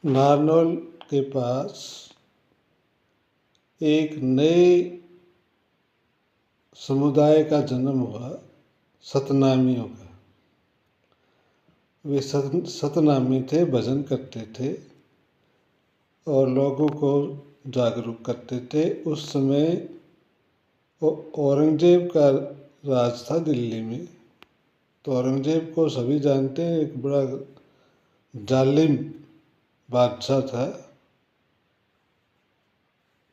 नारनौल के पास एक नए समुदाय का जन्म हुआ, सतनामियों का। वे सतनामी थे, भजन करते थे और लोगों को जागरूक करते थे। उस समय औरंगजेब का राज था दिल्ली में। तो औरंगजेब को सभी जानते हैं, एक बड़ा जालिम बादशाह था।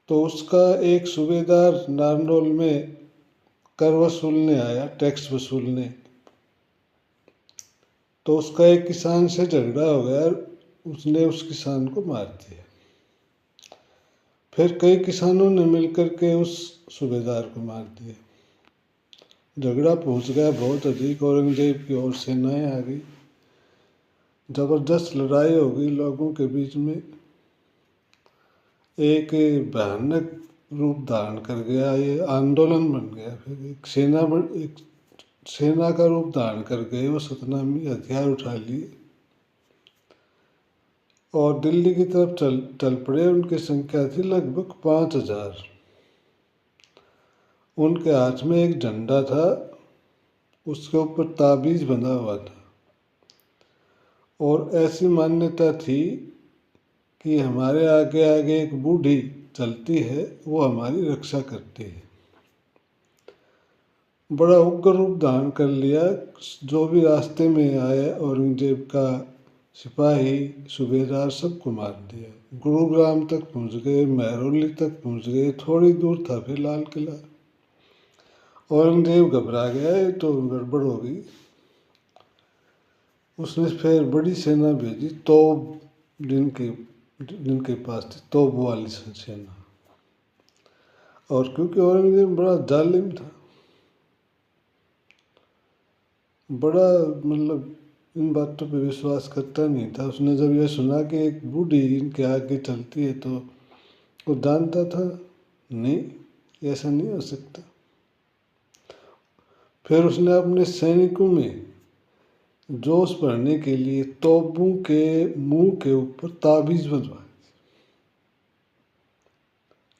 तो उसका एक सूबेदार नारनौल में कर वसूलने आया, टैक्स वसूलने। तो उसका एक किसान से झगड़ा हो गया, उसने उस किसान को मार दिया। फिर कई किसानों ने मिलकर के उस सूबेदार को मार दिया। झगड़ा पहुंच गया बहुत अधिक, औरंगजेब की ओर सेनाएं आ गई, जबरदस्त लड़ाई हो गई लोगों के बीच में। एक भयानक रूप धारण कर गया, ये आंदोलन बन गया। फिर एक सेना का रूप धारण कर गए वो सतनामी, हथियार उठा लिए और दिल्ली की तरफ चल पड़े। उनकी संख्या थी लगभग 5,000। उनके हाथ में एक झंडा था, उसके ऊपर ताबीज बंधा हुआ था और ऐसी मान्यता थी कि हमारे आगे आगे एक बूढ़ी चलती है, वो हमारी रक्षा करती है। बड़ा उग्र रूप धारण कर लिया। जो भी रास्ते में आए औरंगजेब का सिपाही, सूबेदार, सबको मार दिया। गुरुग्राम तक पहुंच गए, महरौली तक पहुंच गए, थोड़ी दूर था फिर लाल किला। औरंगजेब घबरा गया, ये तो गड़बड़ हो गई। उसने फिर बड़ी सेना भेजी, तोप जिनके पास थी, तोप वाली सेना। और क्योंकि औरंगजेब बड़ा जालिम था, बड़ा मतलब इन बातों पे विश्वास करता नहीं था। उसने जब यह सुना कि एक बूढ़ी इनके आगे चलती है, तो वो जानता था नहीं, ऐसा नहीं हो सकता। फिर उसने अपने सैनिकों में जोश भरने के लिए तोपों के मुंह के ऊपर ताबीज बंधवा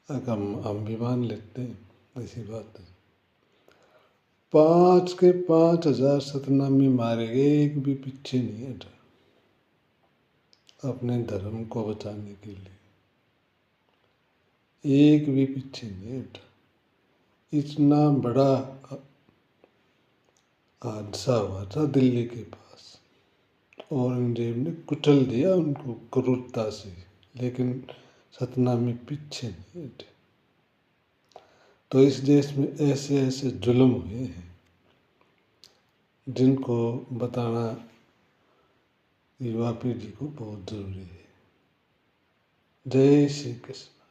दी। हम भी मान लेते हैं ऐसी बात है। 5 के 5,000 सतनामी मारे गए, एक भी पीछे नहीं हटा अपने धर्म को बचाने के लिए, एक भी पीछे नहीं हटा। इतना बड़ा हादसा हुआ था दिल्ली के पास। औरंगजेब ने कुचल दिया उनको क्रूरता से, लेकिन सतनामी पीछे नहीं हटे। तो इस देश में ऐसे ऐसे जुल्म हुए हैं जिनको बताना युवा पीढ़ी को बहुत जरूरी है। जय श्री कृष्ण।